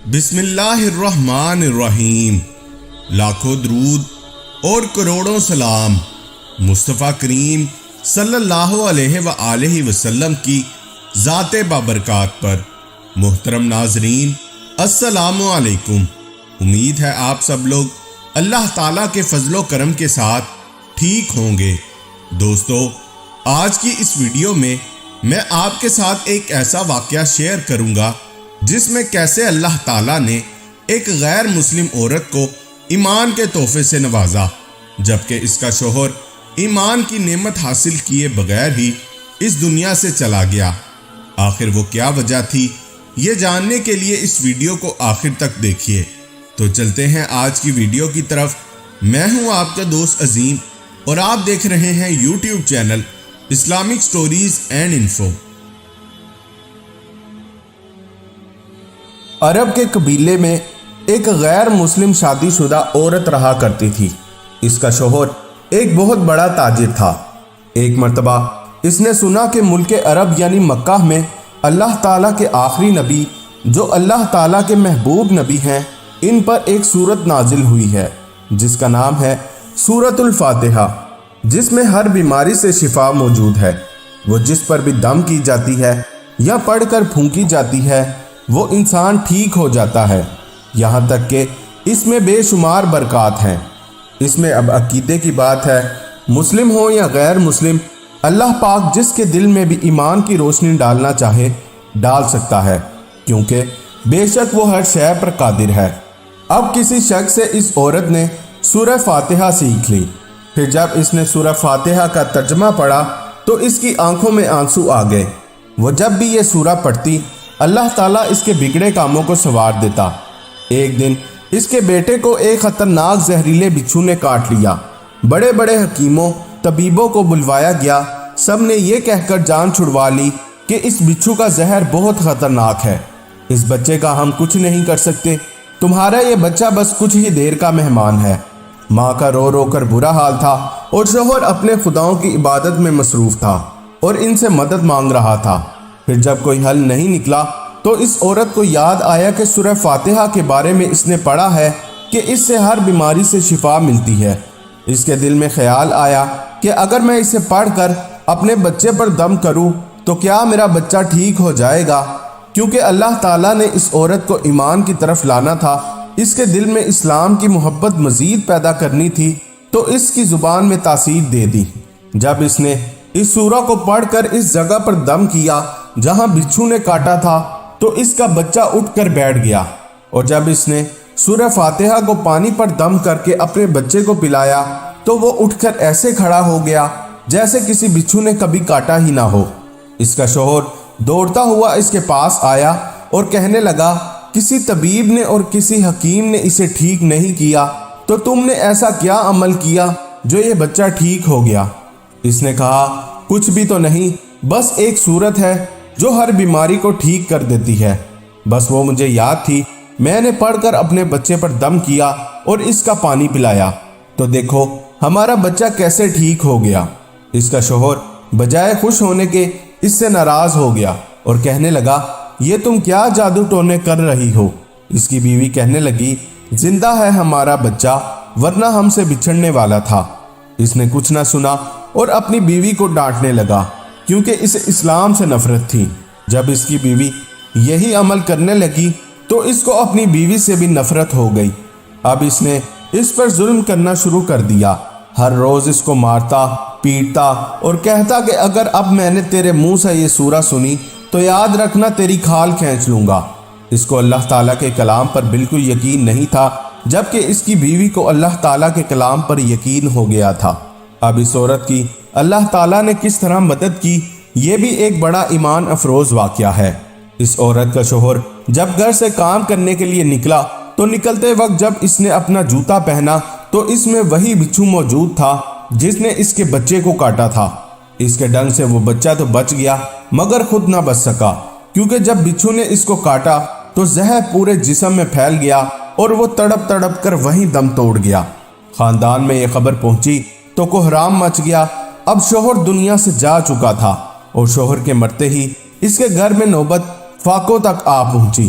بسم اللہ الرحمن الرحیم۔ لاکھوں درود اور کروڑوں سلام مصطفیٰ کریم صلی اللہ علیہ وآلہ وسلم کی ذات بابرکات پر۔ محترم ناظرین، السلام علیکم۔ امید ہے آپ سب لوگ اللہ تعالیٰ کے فضل و کرم کے ساتھ ٹھیک ہوں گے۔ دوستو، آج کی اس ویڈیو میں آپ کے ساتھ ایک ایسا واقعہ شیئر کروں گا جس میں کیسے اللہ تعالیٰ نے ایک غیر مسلم عورت کو ایمان کے تحفے سے نوازا، جبکہ اس کا شوہر ایمان کی نعمت حاصل کیے بغیر ہی اس دنیا سے چلا گیا۔ آخر وہ کیا وجہ تھی، یہ جاننے کے لیے اس ویڈیو کو آخر تک دیکھیے۔ تو چلتے ہیں آج کی ویڈیو کی طرف۔ میں ہوں آپ کا دوست عظیم اور آپ دیکھ رہے ہیں YouTube channel Islamic stories and info. عرب کے قبیلے میں ایک غیر مسلم شادی شدہ عورت رہا کرتی تھی۔ اس کا شوہر ایک بہت بڑا تاجر تھا۔ ایک مرتبہ اس نے سنا کہ ملک عرب یعنی مکہ میں اللہ تعالیٰ کے آخری نبی، جو اللہ تعالیٰ کے محبوب نبی ہیں، ان پر ایک سورت نازل ہوئی ہے جس کا نام ہے سورۃ الفاتحہ، جس میں ہر بیماری سے شفا موجود ہے۔ وہ جس پر بھی دم کی جاتی ہے یا پڑھ کر پھونکی جاتی ہے، وہ انسان ٹھیک ہو جاتا ہے۔ یہاں تک کہ اس میں بے شمار برکات ہیں۔ اس میں اب عقیدے کی بات ہے، مسلم ہو یا غیر مسلم، اللہ پاک جس کے دل میں بھی ایمان کی روشنی ڈالنا چاہے ڈال سکتا ہے، کیونکہ بے شک وہ ہر شے پر قادر ہے۔ اب کسی شخص سے اس عورت نے سورہ فاتحہ سیکھ لی۔ پھر جب اس نے سورہ فاتحہ کا ترجمہ پڑھا تو اس کی آنکھوں میں آنسو آ گئے۔ وہ جب بھی یہ سورہ پڑھتی، اللہ تعالیٰ اس کے بگڑے کاموں کو سنوار دیتا۔ ایک دن اس کے بیٹے کو ایک خطرناک زہریلے بچھو نے کاٹ لیا۔ بڑے بڑے حکیموں، طبیبوں کو بلوایا گیا۔ سب نے یہ کہہ کر جان چھڑوا لی کہ اس بچھو کا زہر بہت خطرناک ہے، اس بچے کا ہم کچھ نہیں کر سکتے، تمہارا یہ بچہ بس کچھ ہی دیر کا مہمان ہے۔ ماں کا رو رو کر برا حال تھا اور شوہر اپنے خداؤں کی عبادت میں مصروف تھا اور ان سے مدد مانگ رہا تھا۔ پھر جب کوئی حل نہیں نکلا تو اس عورت کو یاد آیا کہ سورہ فاتحہ کے بارے میں اس نے پڑھا ہے کہ اس سے ہر بیماری سے شفا ملتی ہے۔ اس کے دل میں خیال آیا کہ اگر میں اسے پڑھ کر اپنے بچے پر دم کروں تو کیا میرا بچہ ٹھیک ہو جائے گا؟ کیونکہ اللہ تعالیٰ نے اس عورت کو ایمان کی طرف لانا تھا، اس کے دل میں اسلام کی محبت مزید پیدا کرنی تھی، تو اس کی زبان میں تاثیر دے دی۔ جب اس نے اس سورہ کو پڑھ کر اس جگہ پر دم کیا جہاں بچھو نے کاٹا تھا، تو اس کا بچہ اٹھ کر بیٹھ گیا، اور جب اس نے سورہ فاتحہ کو پانی پر دم کر کے اپنے بچے کو پلایا تو وہ اٹھ کر ایسے کھڑا ہو گیا جیسے کسی بچھو نے کبھی کاٹا ہی نہ ہو۔ اس کا شوہر دوڑتا ہوا اس کے پاس آیا اور کہنے لگا، کسی طبیب نے اور کسی حکیم نے اسے ٹھیک نہیں کیا، تو تم نے ایسا کیا عمل کیا جو یہ بچہ ٹھیک ہو گیا؟ اس نے کہا، کچھ بھی تو نہیں، بس ایک سورت ہے جو ہر بیماری کو ٹھیک کر دیتی ہے، بس وہ مجھے یاد تھی، میں نے پڑھ کر اپنے بچے پر دم کیا اور اس کا پانی پلایا، تو دیکھو ہمارا بچہ کیسے ٹھیک ہو گیا۔ اس کا شوہر بجائے خوش ہونے کے اس سے ناراض ہو گیا اور کہنے لگا، یہ تم کیا جادو ٹونے کر رہی ہو؟ اس کی بیوی کہنے لگی، زندہ ہے ہمارا بچہ، ورنہ ہم سے بچھڑنے والا تھا۔ اس نے کچھ نہ سنا اور اپنی بیوی کو ڈانٹنے لگا، کیونکہ اسے اسلام سے نفرت تھی۔ جب اس کی بیوی یہی عمل کرنے لگی تو اس کو اپنی بیوی سے بھی نفرت ہو گئی۔ اب اس نے اس پر ظلم کرنا شروع کر دیا، ہر روز اس کو مارتا پیٹتا اور کہتا کہ اگر اب میں نے تیرے منہ سے یہ سورہ سنی تو یاد رکھنا تیری کھال کھینچ لوں گا۔ اس کو اللہ تعالیٰ کے کلام پر بالکل یقین نہیں تھا، جبکہ اس کی بیوی کو اللہ تعالیٰ کے کلام پر یقین ہو گیا تھا۔ اب اس عورت کی اللہ تعالیٰ نے کس طرح مدد کی، یہ بھی ایک بڑا ایمان افروز واقعہ ہے۔ اس عورت کا شوہر جب گھر سے کام کرنے کے لیے نکلا تو نکلتے وقت جب اس نے اپنا جوتا پہنا تو اس میں وہی بچھو موجود تھا جس نے اس کے بچے کو کاٹا تھا۔ اس کے ڈنگ سے وہ بچہ تو بچ گیا مگر خود نہ بچ سکا، کیونکہ جب بچھو نے اس کو کاٹا تو زہر پورے جسم میں پھیل گیا اور وہ تڑپ تڑپ کر وہیں دم توڑ گیا۔ خاندان میں یہ خبر پہنچی تو کوہرام مچ گیا۔ اب شوہر دنیا سے جا چکا تھا اور شوہر کے مرتے ہی اس کے گھر میں نوبت فاقوں تک آ پہنچی۔